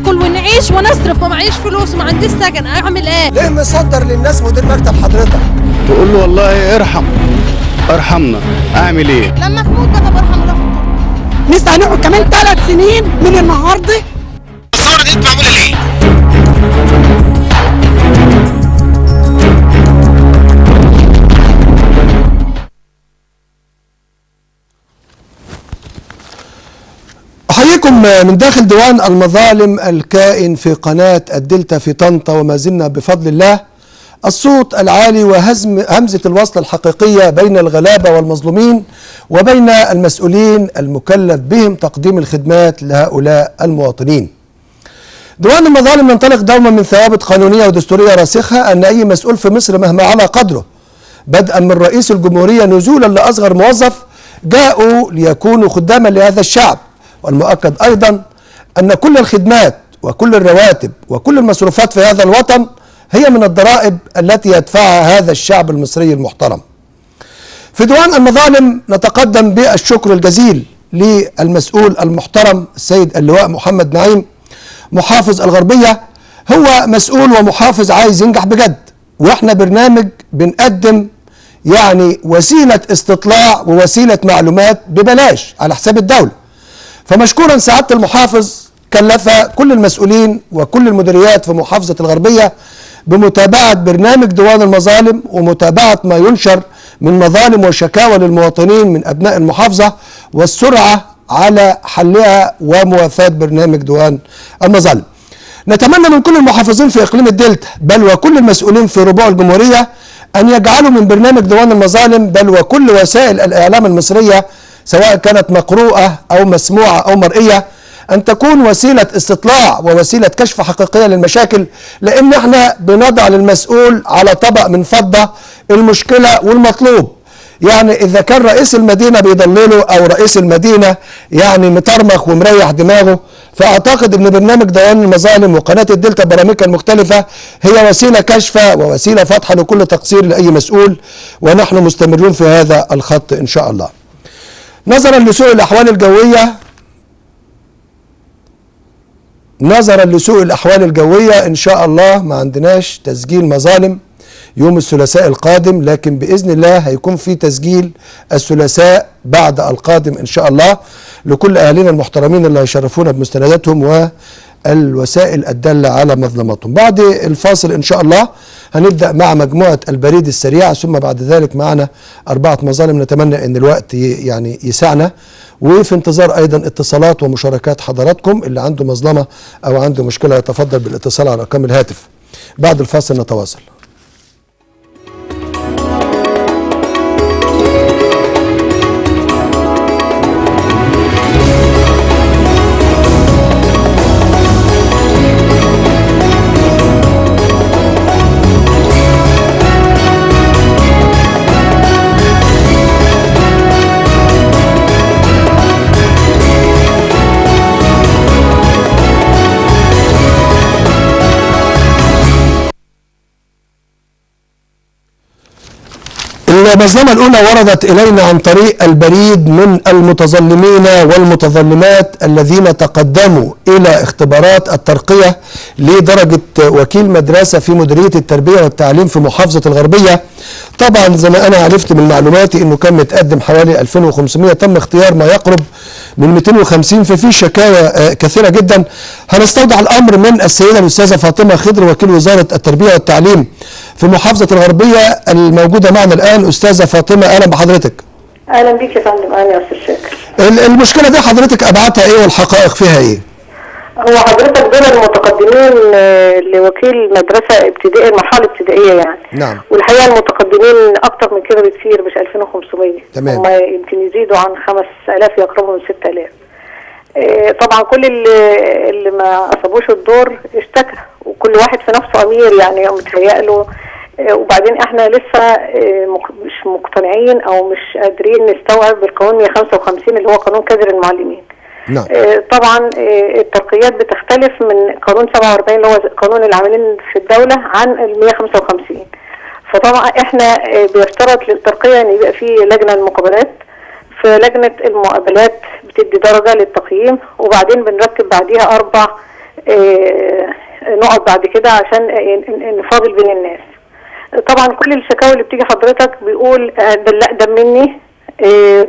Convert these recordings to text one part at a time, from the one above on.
ناكل ونعيش ونصرف، ما معيش فلوس وما عنديش سكن، اعمل ايه؟ ليه مصدر للناس مدير مكتب حضرتك؟ تقول له والله ارحمنا، اعمل ايه؟ لما تموت بقى برحم ولا فطور. لسه هنقعد كمان 3 سنين من النهارده. الثوره دي معموله ليه؟ أحييكم من داخل ديوان المظالم الكائن في قناة الدلتا في طنطا، وما زلنا بفضل الله الصوت العالي وهمزة الوصل الحقيقية بين الغلابة والمظلومين وبين المسؤولين المكلف بهم تقديم الخدمات لهؤلاء المواطنين. ديوان المظالم ينطلق دوما من ثوابت قانونية ودستورية راسخة أن أي مسؤول في مصر مهما على قدره بدءا من رئيس الجمهورية نزولا لأصغر موظف جاءوا ليكونوا خداما لهذا الشعب. والمؤكد أيضا أن كل الخدمات وكل الرواتب وكل المصروفات في هذا الوطن هي من الضرائب التي يدفعها هذا الشعب المصري المحترم. في ديوان المظالم نتقدم بالشكر الجزيل للمسؤول المحترم السيد اللواء محمد نعيم محافظ الغربية. هو مسؤول ومحافظ عايز ينجح بجد، واحنا برنامج بنقدم يعني وسيلة استطلاع ووسيلة معلومات ببلاش على حساب الدولة. فمشكورا سعادة المحافظ كلف كل المسؤولين وكل المديريات في محافظة الغربية بمتابعة برنامج ديوان المظالم ومتابعة ما ينشر من مظالم وشكاوى للمواطنين من أبناء المحافظة والسرعة على حلها وموافاة برنامج ديوان المظالم. نتمنى من كل المحافظين في إقليم الدلتا بل وكل المسؤولين في ربوع الجمهورية أن يجعلوا من برنامج ديوان المظالم بل وكل وسائل الإعلام المصرية سواء كانت مقروءة أو مسموعة أو مرئية أن تكون وسيلة استطلاع ووسيلة كشف حقيقية للمشاكل، لأن احنا بنضع للمسؤول على طبق من فضة المشكلة والمطلوب. يعني إذا كان رئيس المدينة بيضلله أو رئيس المدينة يعني مترمخ ومريح دماغه، فأعتقد أن برنامج ديوان المظالم وقناة الدلتا برامجها المختلفة هي وسيلة كشفة ووسيلة فاتحة لكل تقصير لأي مسؤول، ونحن مستمرون في هذا الخط إن شاء الله. نظرا لسوء الأحوال الجوية إن شاء الله ما عندناش تسجيل مظالم يوم الثلاثاء القادم، لكن بإذن الله هيكون في تسجيل الثلاثاء بعد القادم إن شاء الله لكل أهالينا المحترمين اللي هيشرفونا بمستنداتهم والوسائل الدالة على مظلمتهم. بعد الفاصل إن شاء الله هنبدأ مع مجموعة البريد السريع، ثم بعد ذلك معنا 4 مظالم. نتمنى أن الوقت يعني يسعنا، وفي انتظار أيضا اتصالات ومشاركات حضراتكم. اللي عنده مظلمة أو عنده مشكلة يتفضل بالاتصال على رقم الهاتف. بعد الفاصل نتواصل. المظلمة الأولى وردت إلينا عن طريق البريد من المتظلمين والمتظلمات الذين تقدموا إلى اختبارات الترقية لدرجة وكيل مدرسة في مديرية التربية والتعليم في محافظة الغربية. طبعا زي ما أنا عرفت من معلوماتي أنه كان متقدم حوالي 2500، تم اختيار ما يقرب من 250، ففي شكاوى كثيرة جدا. هنستودع الأمر من السيدة الأستاذة فاطمة خضر وكيل وزارة التربية والتعليم في محافظة الغربية الموجودة معنا الآن. أستاذة فاطمة أهلا بحضرتك. أهلا بيك يا فندم. أهلا يا أستاذ شاكر. المشكلة دي حضرتك أبعادها إيه والحقائق فيها إيه؟ هو حضرتك دول المتقدمين لوكيل مدرسة ابتدائية، المرحلة الابتدائية يعني. نعم. والحقيقة المتقدمين أكتر من كده بكثير، مش 2500. تمام. هم يمكن يزيدوا عن 5000، يقربوا من 6000. طبعا كل اللي ما أصابوش الدور اشتكى، وكل واحد في نفسه أمير يعني متهيأله. وبعدين احنا لسه مش مقتنعين او مش قادرين نستوعب بالقانون 155 اللي هو قانون كادر المعلمين. نعم. طبعا الترقيات بتختلف من قانون 47 اللي هو قانون العاملين في الدولة عن ال 155. فطبعا احنا بيشترط للترقية ان يبقى في لجنة المقابلات. في لجنة المقابلات بتدي درجة للتقييم، وبعدين بنركب بعديها 4 نقعد بعد كده عشان نفاضل بين الناس. طبعا كل الشكاوى اللي بتيجي حضرتك بيقول ده لا ده مني،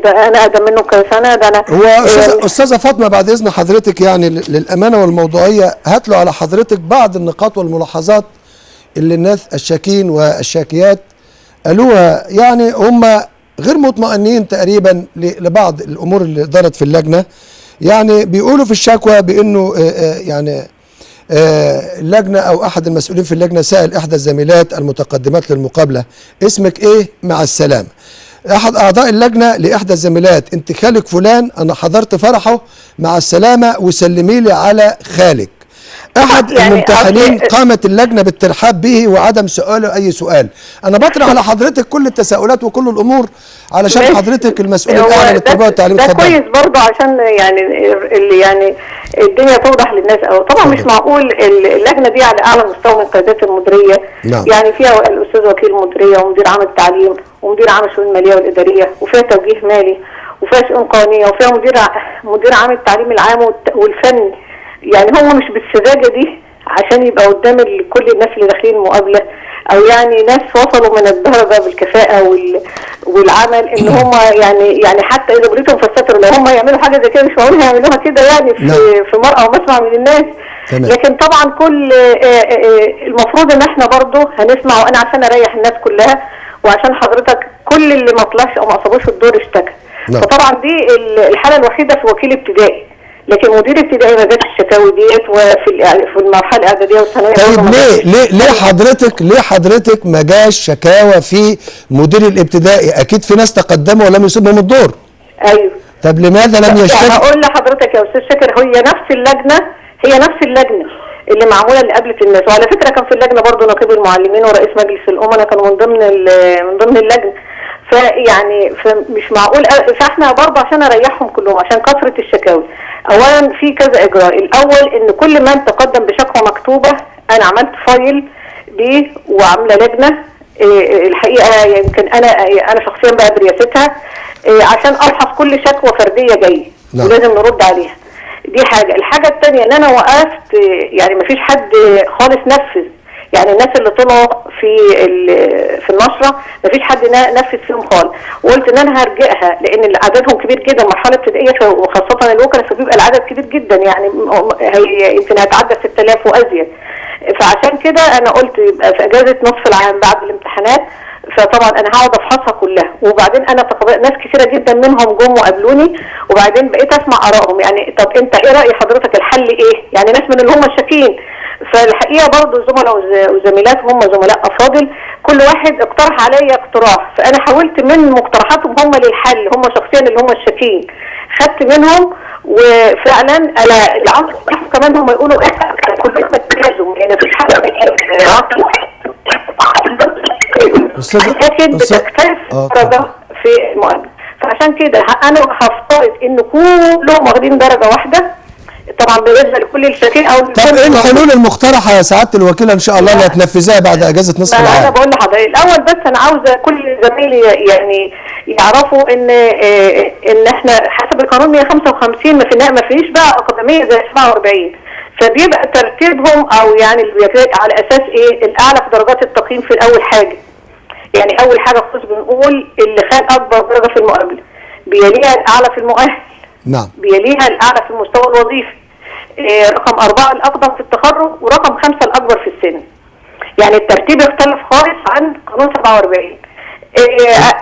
ده انا اقدم منه كسنه، ده انا. هو استاذه فاطمه بعد اذن حضرتك يعني للامانه والموضوعيه هات له على حضرتك بعض النقاط والملاحظات اللي الناس الشاكين والشاكيات قالوها، يعني هم غير مطمئنين تقريبا لبعض الامور اللي دارت في اللجنه. يعني بيقولوا في الشكوى بانه يعني اللجنه او احد المسؤولين في اللجنه سال احدى الزميلات المتقدمات للمقابله اسمك ايه مع السلامه. احد اعضاء اللجنه لاحدى الزميلات انت خالك فلان انا حضرت فرحه مع السلامه وسلمي لي على خالك. احد يعني الممتحنين قامت اللجنه بالترحاب به وعدم سؤاله اي سؤال. انا بطرح على حضرتك كل التساؤلات وكل الامور علشان حضرتك المسؤول الاعلى للتربيه والتعليم. ده كويس برضه عشان يعني الدنيا توضح للناس. او طبعا مش معقول اللجنه دي على اعلى مستوى من القيادات المديريه. نعم. يعني فيها الاستاذ وكيل المديريه ومدير عام التعليم ومدير عام الشؤون الماليه والاداريه وفيها توجيه مالي وفيها شؤون قانونيه وفيها مدير عام التعليم العام والفني. يعني هم مش بالسذاجه دي عشان يبقى قدام كل الناس اللي داخلين المقابله، او يعني ناس وصلوا من الدرجه بالكفاءه والعمل ان هم يعني حتى اذا بريتهم فالستر لو هم يعملوا حاجه زي كده مش معقول هيعملوها كده يعني في مرأى ومسمع من الناس. تمام. لكن طبعا كل المفروض ان احنا برضه هنسمع، وانا عشان اريح الناس كلها وعشان حضرتك كل اللي ما طلعش او ما اصابوش الدور اشتكى. فطبعا دي الحاله الوحيده في وكيل ابتدائي، لكن مدير ابتدائي ما جاتش الشكاوي ديت وفي المرحله الاعداديه والثانويه. طيب ليه حضرتك ما جاش شكاوى في مدير الابتدائي؟ اكيد في ناس تقدموا ولم يصيبهم الدور. ايوه. طب لماذا لم يشتكي؟ هقول لحضرتك يا استاذ شاكر، هي نفس اللجنه اللي معموله اللي قابلت الناس. وعلى فكره كان في اللجنه برضه نقيب المعلمين ورئيس مجلس الامناء كانوا من ضمن اللجنه. فيعني مش معقول. فاحنا برضه عشان اريحهم كلهم عشان كثره الشكاوي، اولا في كذا اجراء. الاول ان كل من تقدم بشكوى مكتوبه انا عملت فايل بيه وعامله لجنه. الحقيقه يمكن انا شخصيا بقى برياستها عشان الحظ كل شكوى فرديه جايه ولازم نرد عليها. دي حاجه. الحاجه الثانيه ان انا وقفت يعني ما فيش حد خالص نفذ. يعني الناس اللي طلعوا في النشره ما فيش حد نفذ فيهم خالص. وقلت ان انا هرجئها لان عددهم كبير جدا مرحله ابتدائيه وخاصه الوكلاء، فبيبقى العدد كبير جدا يعني يمكن هيتعدى 6000 وازيد. فعشان كده انا قلت يبقى في اجازه نصف العام بعد الامتحانات، فطبعا انا هقعد افحصها كلها. وبعدين انا ناس كثيره جدا منهم جم وقابلوني وبعدين بقيت اسمع ارائهم. يعني طب انت ايه راي حضرتك الحل ايه؟ يعني ناس من اللي هم الشاكين. فالحقيقه برضه الزملاء والزميلات هم زملاء افاضل كل واحد اقترح عليا اقتراح، فانا حاولت من مقترحاتهم هم للحل، هم شخصيا اللي هم الشاكين خدت منهم. وفعلا انا العمل كمان هم يقولوا كلنا لازم يعني مفيش حاجه لكن بتختلف درجه في المقابله. فعشان كده انا هفترض ان كلهم واخدين درجه واحده طبعا بالنسبه لكل الشاكين. او طب ايه الحلول المقترحه يا سعاده الوكيله ان شاء الله اللي هتنفذها بعد اجازه نصف العام؟ انا بقول لحضرتك الاول بس انا عاوزه كل زمايلي يعني يعرفوا ان احنا حسب القانون 155 ما فيش بقى اقدميه زي 47. فبيبقى ترتيبهم او يعني على اساس ايه؟ الاعلى في درجات التقييم في اول حاجه. يعني اول حاجه خالص بنقول اللي خد اكبر درجه في المقابله، بيليها الاعلى في المؤهل. نعم. بيليها الاعلى في المستوى الوظيفي. رقم 4 الاقدم في التخرج، ورقم 5 الاكبر في السن. يعني الترتيب اختلف خالص عن قانون 47.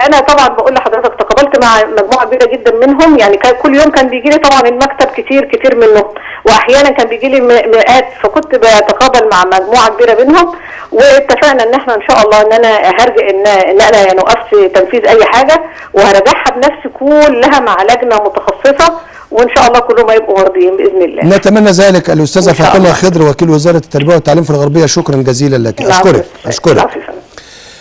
انا طبعا بقول لحضرتك تقابلت مع مجموعه كبيره جدا منهم. يعني كل يوم كان بيجي لي طبعا المكتب كتير منهم، واحيانا كان بيجي لي مئات، فكنت بتقابل مع مجموعه كبيره منهم. واتفقنا ان احنا ان شاء الله ان انا هرجع ان انا يعني وقفت تنفيذ اي حاجه وهرجعها بنفسي كلها مع لجنه متخصصه، وان شاء الله كلهم هيبقوا مرضيين باذن الله. نتمنى ذلك. الاستاذه فاطمه خضر وكيل وزاره التربيه والتعليم في الغربيه، شكرا جزيلا لك. اشكرك.